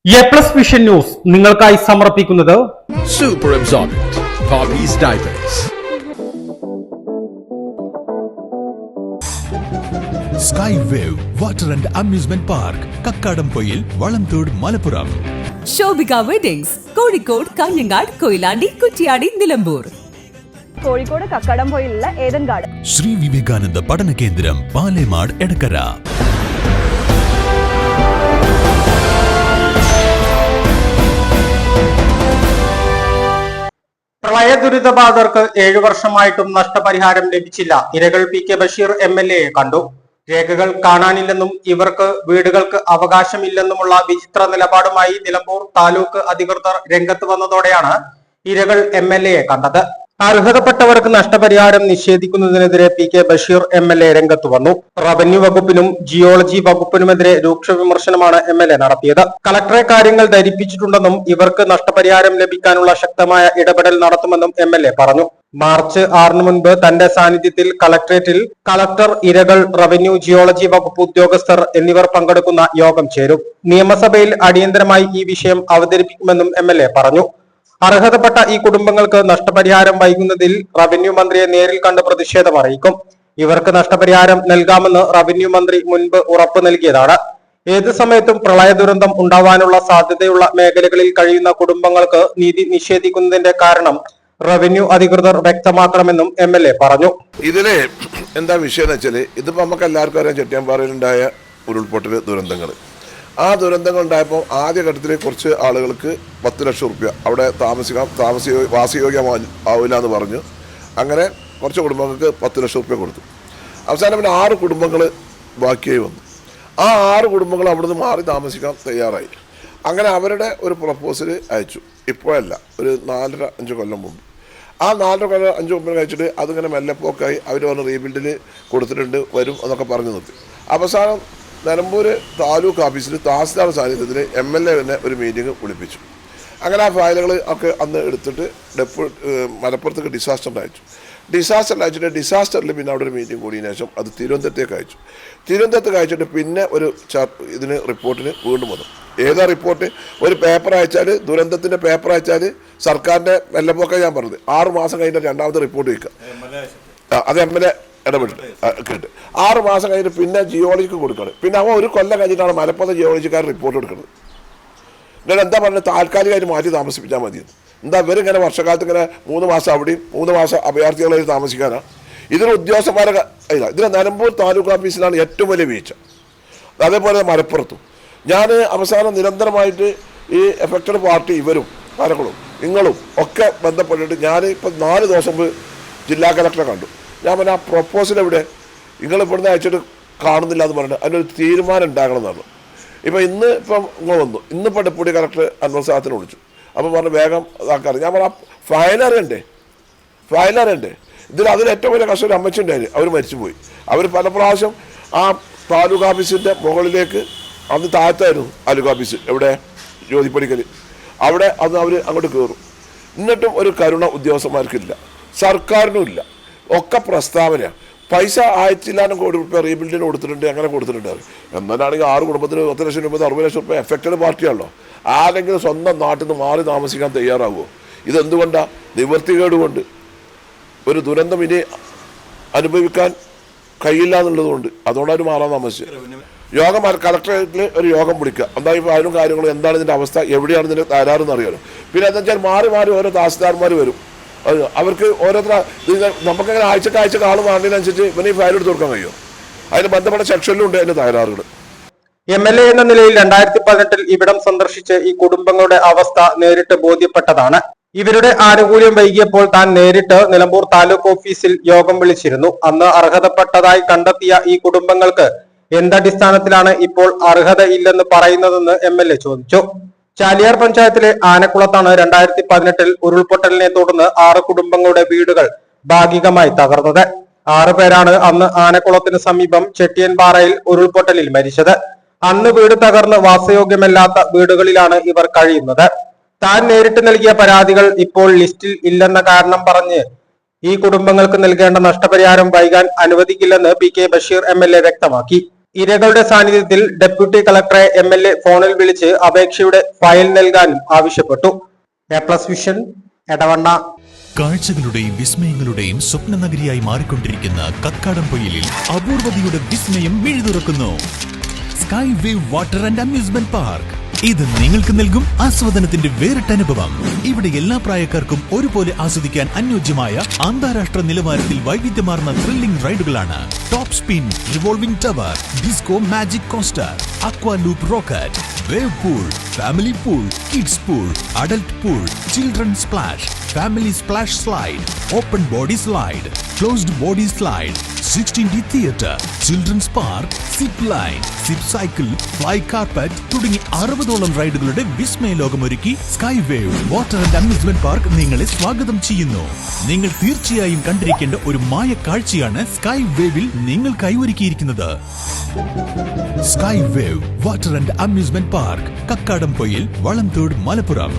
A+ vision news നിങ്ങൾക്കായി സമർപ്പിക്കുന്നത് Super Absorbent Poppy's Diapers. Sky Wave Water and Amusement Park, Kakkadampoyil, Valamthode, Malappuram. Shobhika weddings, Kozhikode, Kanhangad, Koyilandy, Kuttiady, Nilambur. Kozhikode കക്കാടംപൊയിലുള്ള Eden garden. Shri Vivekananda Padana Kendram, Palemad, Edakkara. പ്രളയ ദുരിതബാധിതർക്ക് 7 വർഷമായിട്ടും നഷ്ടപരിഹാരം ലഭിച്ചില്ല. ഇരകൾ PK ബഷീർ MLA കണ്ടു. രേഖകൾ കാണാനില്ലെന്നും ഇവർക്ക് വീടുകൾക്ക് അവകാശമില്ലെന്നുമുള്ള വിചിത്ര നിലപാടുമായി നിലമ്പൂർ താലൂക്ക് അധികൃതർ രംഗത്ത് വന്നതോടെയാണ് ഇരകൾ MLA കണ്ടത്. അർഹതപ്പെട്ടവർക്ക് നഷ്ടപരിഹാരം നിഷേധിക്കുന്നതിനെതിരെ PK ബഷീർ MLA രംഗത്ത് വന്നു. റവന്യൂ വകുപ്പിനും ജിയോളജി വകുപ്പിനുമെതിരെ രൂക്ഷ വിമർശനമാണ് MLA നടത്തിയത്. കളക്ടറെ കാര്യങ്ങൾ ധരിപ്പിച്ചിട്ടുണ്ടെന്നും ഇവർക്ക് നഷ്ടപരിഹാരം ലഭിക്കാനുള്ള ശക്തമായ ഇടപെടൽ നടത്തുമെന്നും MLA പറഞ്ഞു. മാർച്ച് 6 മുൻപ് തന്റെ സാന്നിധ്യത്തിൽ കളക്ടറേറ്റിൽ കളക്ടർ, ഇരകൾ, റവന്യൂ, ജിയോളജി വകുപ്പ് ഉദ്യോഗസ്ഥർ എന്നിവർ പങ്കെടുക്കുന്ന യോഗം ചേരും. നിയമസഭയിൽ അടിയന്തരമായി ഈ വിഷയം അവതരിപ്പിക്കുമെന്നും MLA പറഞ്ഞു. അർഹതപ്പെട്ട ഈ കുടുംബങ്ങൾക്ക് നഷ്ടപരിഹാരം വൈകുന്നതിൽ റവന്യൂ മന്ത്രിയെ നേരിൽ കണ്ട് പ്രതിഷേധം അറിയിക്കും. ഇവർക്ക് നഷ്ടപരിഹാരം നൽകാമെന്ന് റവന്യൂ മന്ത്രി മുൻപ് ഉറപ്പ് നൽകിയതാണ്. ഏത് സമയത്തും പ്രളയ ദുരന്തം ഉണ്ടാവാനുള്ള സാധ്യതയുള്ള മേഖലകളിൽ കഴിയുന്ന കുടുംബങ്ങൾക്ക് നീതി നിഷേധിക്കുന്നതിന്റെ കാരണം റവന്യൂ അധികൃതർ വ്യക്തമാക്കണമെന്നും MLA പറഞ്ഞു. ഇതില് എന്താ വിഷയം എന്ന് വെച്ചാല്, ഇതിപ്പോ നമുക്ക് എല്ലാവർക്കും അറിയാം, ചെട്ടിയാമ്പാറയിലുണ്ടായ ഉരുൾപൊട്ടൽ ദുരന്തങ്ങൾ. ആ ദുരന്തങ്ങൾ ഉണ്ടായപ്പോൾ ആദ്യഘട്ടത്തിൽ കുറച്ച് ആളുകൾക്ക് 10 ലക്ഷം റുപ്യ അവിടെ വാസയോഗ്യമാവില്ല എന്ന് പറഞ്ഞു. അങ്ങനെ കുറച്ച് കുടുംബങ്ങൾക്ക് 10 ലക്ഷം റുപ്യ കൊടുത്തു. അവസാനം പിന്നെ 6 കുടുംബങ്ങൾ ബാക്കിയായി വന്നു. ആ 6 കുടുംബങ്ങൾ അവിടുന്ന് മാറി താമസിക്കാൻ തയ്യാറായി. അങ്ങനെ അവരുടെ ഒരു പ്രപ്പോസൽ അയച്ചു. ഇപ്പോഴല്ല, ഒരു 4.5 കൊല്ലം മുമ്പ്. ആ 4.5 കൊല്ലം കഴിച്ചിട്ട് അതിങ്ങനെ മെല്ലെപ്പോക്കായി അവർ വന്ന് റീബിൽഡിൽ കൊടുത്തിട്ടുണ്ട്, വരും എന്നൊക്കെ പറഞ്ഞു നിർത്തി. അവസാനം നിലമ്പൂർ താലൂക്ക് ഓഫീസിൽ തഹസിൽദാർ സാന്നിധ്യത്തിൽ MLA തന്നെ ഒരു മീറ്റിംഗ് വിളിപ്പിച്ചു. അങ്ങനെ ആ ഫയലുകൾ ഒക്കെ അന്ന് എടുത്തിട്ട് മലപ്പുറത്തേക്ക് ഡിസാസ്റ്ററിൽ അയച്ചിട്ട് ഡിസാസ്റ്ററിൽ പിന്നെ അവിടെ ഒരു മീറ്റിംഗ് കൂടിയതിനു ശേഷം അത് തിരുവനന്തപുരത്തേക്ക് അയച്ചിട്ട് പിന്നെ ഒരു ഇതിന് റിപ്പോർട്ടിന് വീണ്ടും വന്നു. ഏതാ റിപ്പോർട്ട്? ഒരു പേപ്പർ അയച്ചാൽ, ദുരന്തത്തിൻ്റെ പേപ്പർ അയച്ചാൽ സർക്കാരിൻ്റെ മെല്ലെപ്പോക്കാണ് ഞാൻ പറഞ്ഞത്. 6 മാസം കഴിഞ്ഞിട്ട് രണ്ടാമത്തെ റിപ്പോർട്ട് വയ്ക്കുക. അത് MLA ഇടപെട്ടിട്ട് കേട്ട് 6 മാസം കഴിഞ്ഞിട്ട് പിന്നെ ജിയോളജിക്ക് കൊടുക്കണം. പിന്നെ അവൻ 1 കൊല്ലം കഴിഞ്ഞിട്ടാണ് മലപ്പുറത്തെ ജിയോളജിക്കാർ റിപ്പോർട്ട് എടുക്കുന്നത്. എന്നിട്ട് എന്താ പറഞ്ഞത്? താൽക്കാലികമായിട്ട് മാറ്റി താമസിപ്പിച്ചാൽ മതിയെന്ന്. എന്താ ഇവരിങ്ങനെ വർഷക്കാലത്ത് ഇങ്ങനെ 3 മാസം അവിടെയും 3 മാസം അഭയാർത്ഥികളായി താമസിക്കാനാണ്? ഇതിന് ഉദ്യോഗസ്ഥന്മാരെ ഇല്ല. ഇതിന് നിലമ്പൂർ താലൂക്ക് ഓഫീസിലാണ് ഏറ്റവും വലിയ വീഴ്ച. അതേപോലെ മലപ്പുറത്തും ഞാൻ അവസാനം നിരന്തരമായിട്ട് ഈ എഫക്റ്റഡ് പാർട്ടി, ഇവരും ആരെങ്കിലും നിങ്ങളും ഒക്കെ ബന്ധപ്പെട്ടിട്ട് ഞാൻ ഇപ്പം 4 ദിവസം മുമ്പ് ജില്ലാ കളക്ടറെ കണ്ടു. ഞാൻ പറഞ്ഞ ആ പ്രൊപ്പോസൽ എവിടെ? നിങ്ങൾ ഇവിടുന്ന് അയച്ചിട്ട് കാണുന്നില്ല എന്ന് പറഞ്ഞിട്ട് അതിനൊരു തീരുമാനം ഉണ്ടാകണം എന്നാണ്. ഇപ്പം ഇപ്പം ഇങ്ങനെ വന്നു. ഇന്നിപ്പോൾ ഡെപ്യൂട്ടി കളക്ടർ അൻവർ സാദത്തിനെ വിളിച്ചു. അപ്പോൾ പറഞ്ഞു വേഗം ഇതാക്കാറ്. ഞാൻ പറഞ്ഞ ഫയൽ അറിയണ്ടേ? അതിൽ ഏറ്റവും വലിയ കർഷകർ അമ്മച്ചി ഉണ്ടായിരുന്നു, അവർ മരിച്ചുപോയി. അവർ പല പ്രാവശ്യം ആ താലൂക്ക് ഓഫീസിൻ്റെ മുകളിലേക്ക്, അന്ന് താഴത്തായിരുന്നു താലൂക്ക് ഓഫീസ്, എവിടെ ജ്യോതിപ്പടിക്കൽ, അവിടെ അന്ന് അവർ അങ്ങോട്ട് കയറും. എന്നിട്ടും ഒരു കരുണ ഉദ്യോഗസ്ഥന്മാർക്കില്ല, സർക്കാരിനും ഇല്ല. ഒക്കെ പ്രസ്താവനയാണ്. പൈസ 1000 കോടി റുപ്യ റീബിൽഡിന് കൊടുത്തിട്ടുണ്ട്, അങ്ങനെ കൊടുത്തിട്ടുണ്ട്. എന്നാലാണെങ്കിൽ 6 കുടുംബത്തിന് 10 ലക്ഷം രൂപ 60 ലക്ഷം റുപ്യ എഫക്റ്റഡ് പാർട്ടിയാണല്ലോ. ആരെങ്കിലും സ്വന്തം നാട്ടിൽ നിന്ന് മാറി താമസിക്കാൻ തയ്യാറാവുമോ? ഇതെന്തുകൊണ്ടാണ്? നിവൃത്തികേട് കൊണ്ട്. ഒരു ദുരന്തം ഇനി അനുഭവിക്കാൻ കഴിയില്ല എന്നുള്ളതുകൊണ്ട്. അതുകൊണ്ട് അവർ മാറാൻ താമസിച്ചത്. യോഗം കളക്ടറേറ്റിൽ ഒരു യോഗം വിളിക്കുക. എന്താ ഇപ്പോൾ അതിനും കാര്യങ്ങളും, എന്താണ് ഇതിൻ്റെ അവസ്ഥ, എവിടെയാണ് ഇതിൻ്റെ തകരാറെന്ന് അറിയാലോ. പിന്നെ എന്താ വെച്ചാൽ മാറി ഓരോ തഹസിൽദാർമാർ വരും. അവർക്ക് ഓരോരുത്തർ നമുക്കങ്ങനെ ആഴ്ചക്ക് ആൾ വാങ്ങുന്നതിനനുസരിച്ച് ഇവന് ഈ ഫയൽ എടുത്ത് കൊടുക്കാൻ കഴിയുമോ? അതിന് ബന്ധപ്പെട്ട സെക്ഷനിലും ഉണ്ട് അതിൻ്റെ തകരാറുകൾ. MLA എന്ന നിലയിൽ 2018 ഇവിടം സന്ദർശിച്ച് ഈ കുടുംബങ്ങളുടെ അവസ്ഥ നേരിട്ട് ബോധ്യപ്പെട്ടതാണ്. ഇവരുടെ ആനുകൂല്യം വൈകിയപ്പോൾ താൻ നേരിട്ട് നിലമ്പൂർ താലൂക്ക് ഓഫീസിൽ യോഗം വിളിച്ചിരുന്നു. അന്ന് അർഹതപ്പെട്ടതായി കണ്ടെത്തിയ ഈ കുടുംബങ്ങൾക്ക് എന്തടിസ്ഥാനത്തിലാണ് ഇപ്പോൾ അർഹതയില്ലെന്ന് പറയുന്നതെന്ന് MLA ചോദിച്ചു. ചാലിയാർ പഞ്ചായത്തിലെ ആനക്കുളത്താണ് 2018 ഉരുൾപൊട്ടലിനെ തുടർന്ന് 6 കുടുംബങ്ങളുടെ വീടുകൾ ഭാഗികമായി തകർന്നത്. 6 പേരാണ് അന്ന് ആനക്കുളത്തിന് സമീപം ചെട്ടിയൻപാറയിൽ ഉരുൾപൊട്ടലിൽ മരിച്ചത്. അന്ന് വീട് തകർന്ന് വാസയോഗ്യമല്ലാത്ത വീടുകളിലാണ് ഇവർ കഴിയുന്നത്. താൻ നേരിട്ട് നൽകിയ പരാതികൾ ഇപ്പോൾ ലിസ്റ്റിൽ ഇല്ലെന്ന കാരണം പറഞ്ഞ് ഈ കുടുംബങ്ങൾക്ക് നൽകേണ്ട നഷ്ടപരിഹാരം വൈകാൻ അനുവദിക്കില്ലെന്ന് PK ബഷീർ MLA വ്യക്തമാക്കി. ഇരകളുടെ സാന്നിധ്യത്തിൽ ഡെപ്യൂട്ടി കളക്ടറെ MLA ഫോണിൽ വിളിച്ച് അപേക്ഷയുടെ ഫയൽ നൽകാനും ആവശ്യപ്പെട്ടു. A+ vision, Edavanna. കാഴ്ചകളുടെയും വിസ്മയങ്ങളുടെയും സ്വപ്ന നഗരിയായി മാറിക്കൊണ്ടിരിക്കുന്ന കക്കാടംപൊയിലിൽ അപൂർവതയുടെ വിസ്മയം മിഴിതുറക്കുന്നു. Sky wave water and amusement park. ഇത് നിങ്ങൾക്ക് നൽകും ആസ്വാദനത്തിന്റെ വേറിട്ട അനുഭവം. ഇവിടെ എല്ലാ പ്രായക്കാർക്കും ഒരുപോലെ ആസ്വദിക്കാൻ അനുയോജ്യമായ അന്താരാഷ്ട്ര നിലവാരത്തിൽ വൈവിധ്യമാർന്ന ത്രില്ലിംഗ് റൈഡുകളാണ്. Top spin, revolving tower, disco magic coaster, aqua loop rocket, wave pool, family pool, kids pool, adult pool, children splash, family splash slide, open body slide, closed body slide, 16D theatre, children's park, zip line, zip cycle, fly carpet തുടങ്ങി 60ഓളം റൈഡുകളുടെ വിസ്മയ ലോകമൊരുക്കി sky wave water and amusement park നിങ്ങളെ സ്വാഗതം ചെയ്യുന്നു. നിങ്ങൾ തീർച്ചയായും കണ്ടിരിക്കേണ്ട ഒരു മായ കാഴ്ചയാണ് സ്കൈ വേവിൽ നിങ്ങൾക്കായി ഒരുക്കിയിരിക്കുന്നത്. Sky wave water and amusement park, Kakkadampoyil, Valamthode, Malappuram.